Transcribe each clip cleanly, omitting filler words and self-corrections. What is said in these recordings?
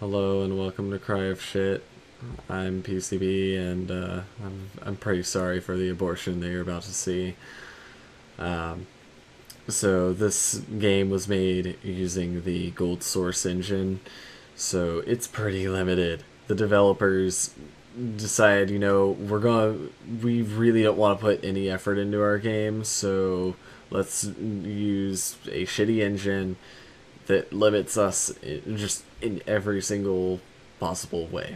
Hello and welcome to Cry of Shit. I'm PCB and I'm pretty sorry for the abortion that you're about to see. Um, so this game was made using the Gold Source engine, so it's pretty limited. The developers decided, we really don't want to put any effort into our game, so let's use a shitty engine that limits us just in every single possible way.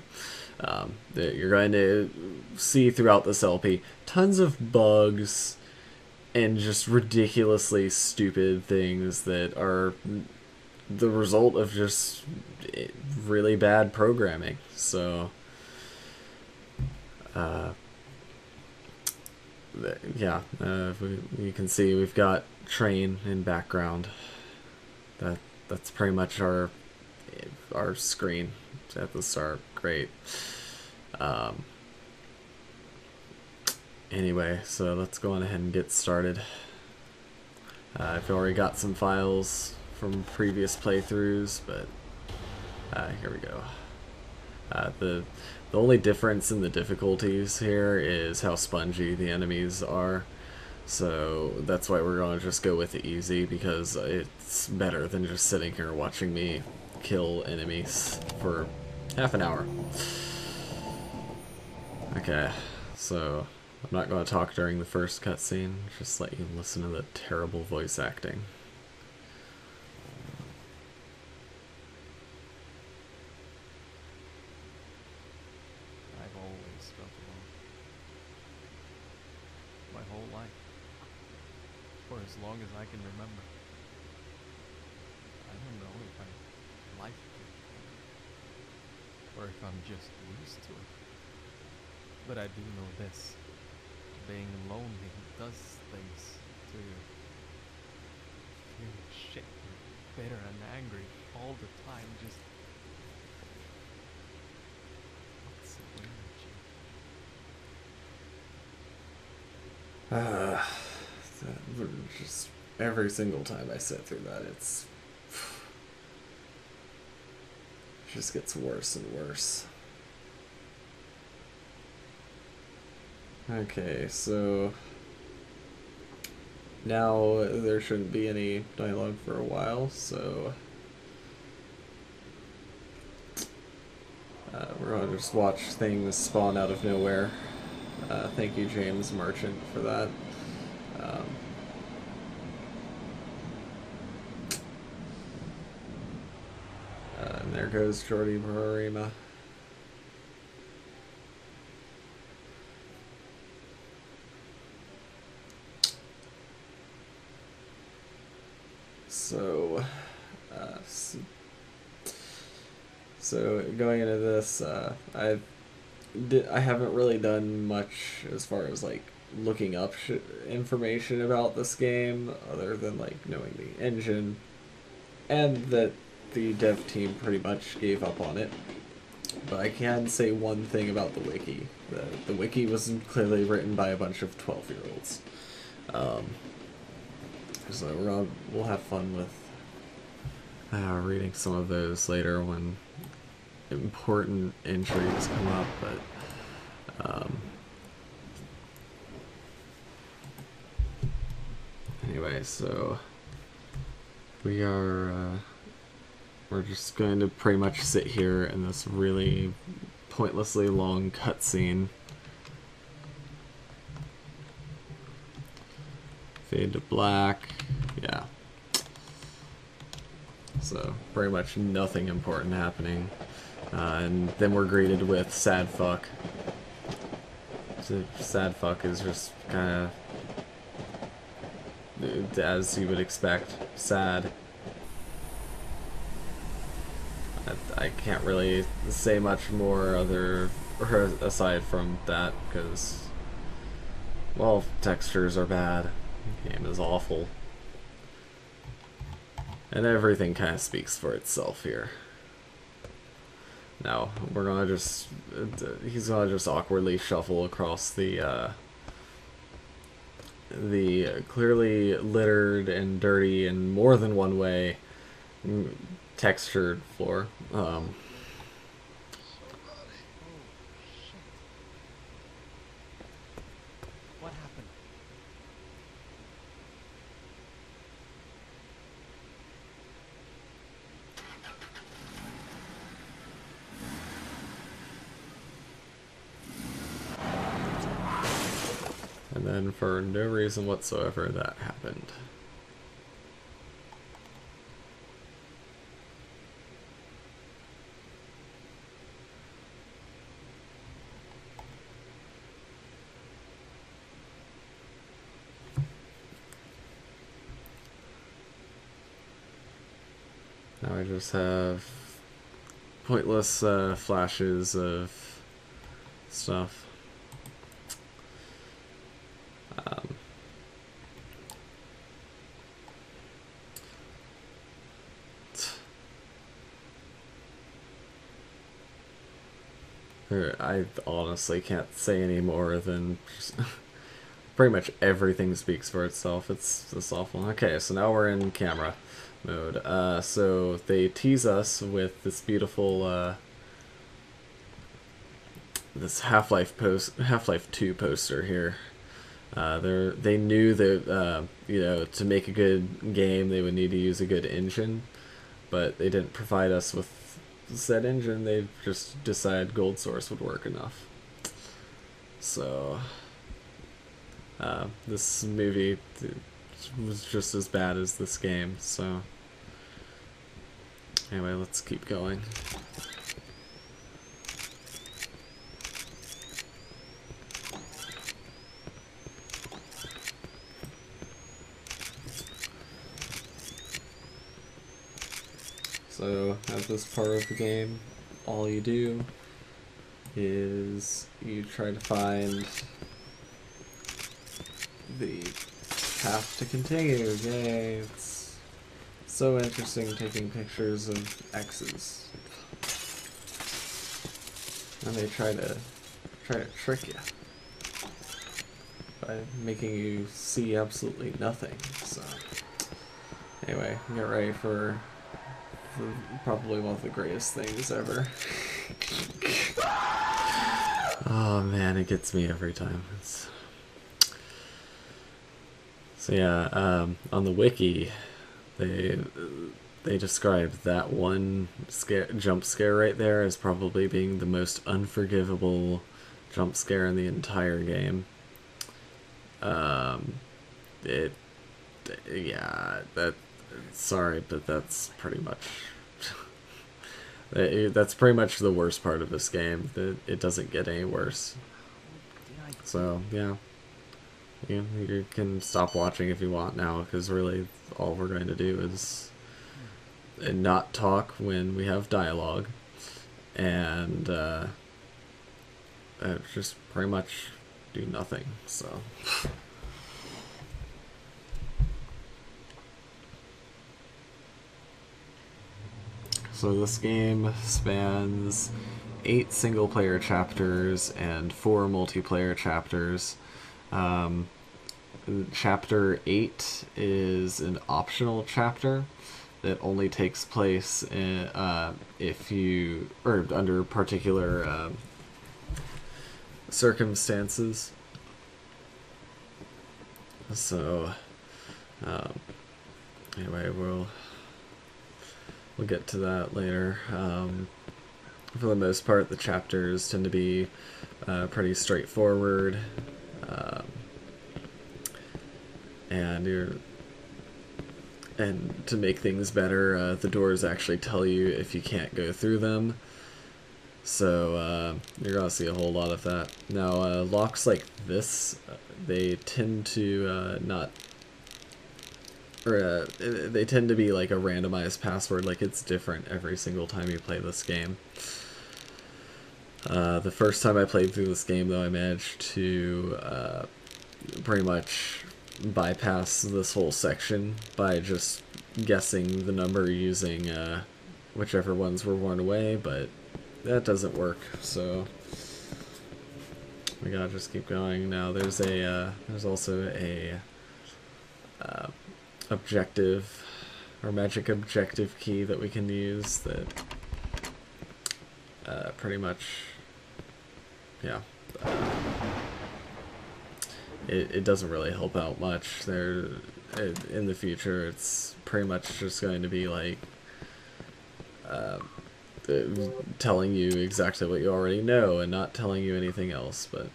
That you're going to see throughout this LP tons of bugs and just ridiculously stupid things that are the result of just really bad programming. So, uh, yeah, you can see we've got train in background. That's pretty much our screen at the start. Great. Um, anyway, so let's go on ahead and get started. I've already got some files from previous playthroughs, but here we go. The only difference in the difficulties here is how spongy the enemies are. So that's why we're going to just go with the easy, because it's better than just sitting here watching me kill enemies for half an hour. Okay, so I'm not going to talk during the first cutscene, just let you listen to the terrible voice acting. I've always felt alone. My whole life. For as long as I can remember. I don't know if I like it or if I'm just used to it. But I do know this. Being lonely does things to you. Feeling shit and bitter and angry all the time just what's the energy? Just every single time I sit through that, it just gets worse and worse. Okay, so now there shouldn't be any dialogue for a while, so we're gonna just watch things spawn out of nowhere. Thank you, James Merchant, for that. And there goes Jordi Barima. So going into this, I haven't really done much as far as like looking up information about this game, other than like knowing the engine, and that the dev team pretty much gave up on it. But I can say one thing about the wiki. The wiki was clearly written by a bunch of 12-year-olds. So we'll have fun with reading some of those later when important entries come up, but anyway, so we're just going to pretty much sit here in this really pointlessly long cutscene. Fade to black. Yeah. So pretty much nothing important happening. And then we're greeted with sad fuck. So sad fuck is just kind of, as you would expect, sad. I can't really say much more aside from that, because, well, textures are bad. The game is awful. And everything kind of speaks for itself here. Now, we're gonna just... he's gonna just awkwardly shuffle across the clearly littered and dirty in more than one way textured floor. And then for no reason whatsoever that happened. Now I just have pointless flashes of stuff. I honestly can't say any more than pretty much everything speaks for itself. It's just awful. Okay, so now we're in camera mode. So they tease us with this beautiful this Half-Life 2 poster here. They knew that you know, to make a good game they would need to use a good engine, but they didn't provide us with said engine. They just decided Gold Source would work enough. So this movie was just as bad as this game. So anyway, let's keep going. So at this part of the game, all you do is you try to find the path to continue. Yay, it's so interesting taking pictures of X's. And they try to trick you by making you see absolutely nothing. So anyway, get ready for probably one of the greatest things ever. Oh man, it gets me every time. So yeah, on the wiki, they described that one jump scare right there as probably being the most unforgivable jump scare in the entire game. Yeah, sorry, but that's pretty much that's pretty much the worst part of this game. It doesn't get any worse. So yeah, you can stop watching if you want now, because really all we're going to do is not talk when we have dialogue, and just pretty much do nothing. So. So this game spans 8 single-player chapters and 4 multiplayer chapters. Chapter 8 is an optional chapter that only takes place in, if you, or under particular circumstances. So anyway, we'll get to that later. For the most part, the chapters tend to be pretty straightforward, and to make things better, the doors actually tell you if you can't go through them. So you're gonna see a whole lot of that. Now, locks like this, they tend to not. Or they tend to be like a randomized password, like it's different every single time you play this game. The first time I played through this game, though, I managed to pretty much bypass this whole section by just guessing the number using whichever ones were worn away, but that doesn't work, so we gotta just keep going. Now there's also a objective or magic objective key that we can use that pretty much, yeah, it doesn't really help out much there. In the future, it's pretty much just going to be like telling you exactly what you already know and not telling you anything else. But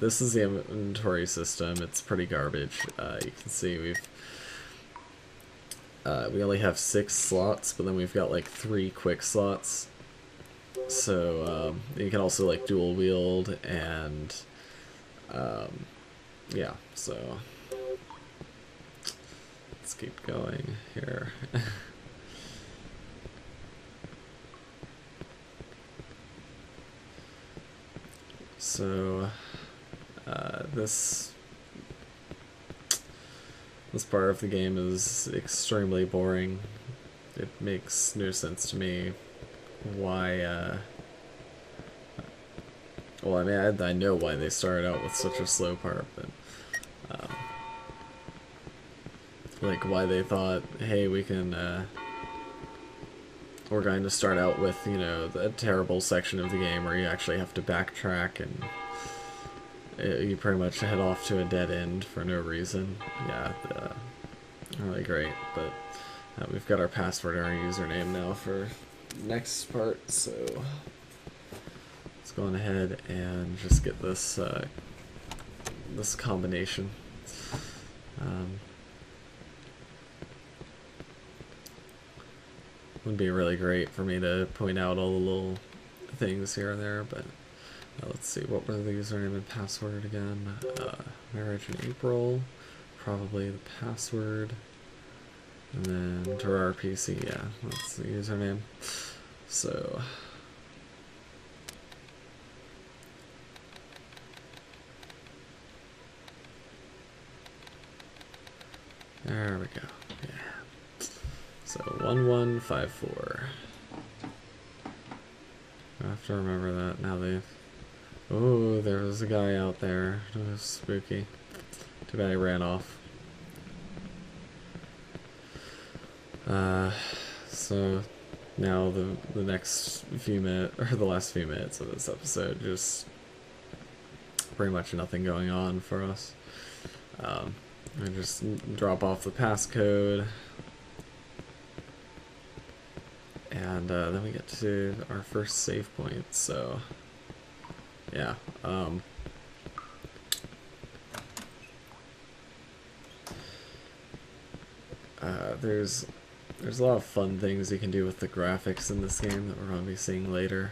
this is the inventory system. It's pretty garbage. You can see we only have 6 slots, but then we've got like 3 quick slots. So you can also like dual wield and yeah. So let's keep going here. So this part of the game is extremely boring. It makes no sense to me why. Well, I mean, I know why they started out with such a slow part, but like why they thought, hey, we're going to start out with, you know, the terrible section of the game where you actually have to backtrack and you pretty much head off to a dead end for no reason. Yeah, really great, but we've got our password and our username now for next part, so let's go on ahead and just get this this combination. Would be really great for me to point out all the little things here and there, but let's see, what were the username and password again? Marriage in April, probably the password, and then TerrarPC, yeah, that's the username. So there we go. Yeah. So 1154. I have to remember that now. Oh, there was a guy out there. It was spooky. Too bad he ran off. So now the next few minutes, or the last few minutes of this episode, just pretty much nothing going on for us. I just drop off the passcode. And then we get to our first save point, so yeah. There's a lot of fun things you can do with the graphics in this game that we're going to be seeing later.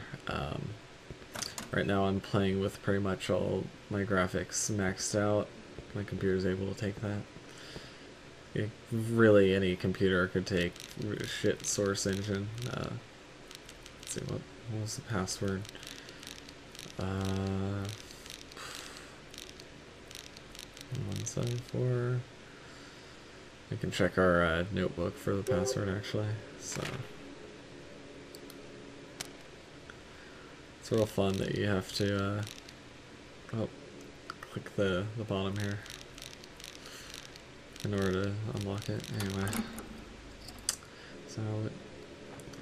Right now I'm playing with pretty much all my graphics maxed out. My computer's able to take that. Really, any computer could take shit Source Engine. Let's see, what was the password? 174. We can check our notebook for the password, actually. So it's real fun that you have to click the bottom here in order to unlock it. Anyway, so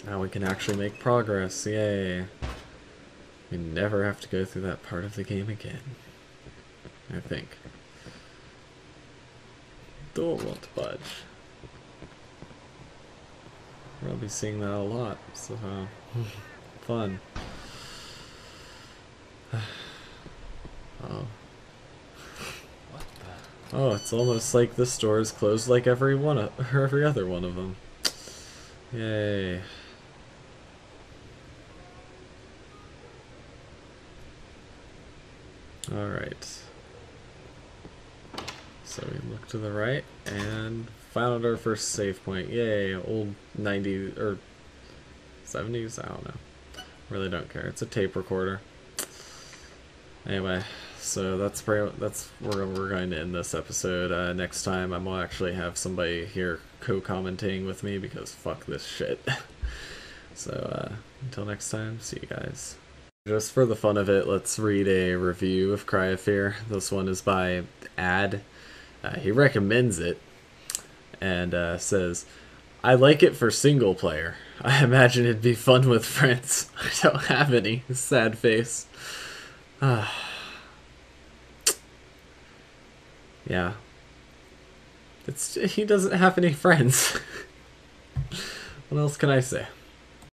now we can actually make progress. Yay! We never have to go through that part of the game again, I think. Don't want to budge. We'll be seeing that a lot, so fun. Oh. Oh, it's almost like this store is closed like every other one of them. Yay. Alright. So we look to the right and found our first save point. Yay, old 90s or 70s, I don't know. Really don't care. It's a tape recorder. Anyway, so that's where we're going to end this episode. Next time I'm gonna actually have somebody here co-commenting with me because fuck this shit. So until next time, see you guys. Just for the fun of it, let's read a review of Cry of Fear. This one is by Ad. He recommends it and says, I like it for single player. I imagine it'd be fun with friends. I don't have any. Sad face. Yeah. He doesn't have any friends. What else can I say?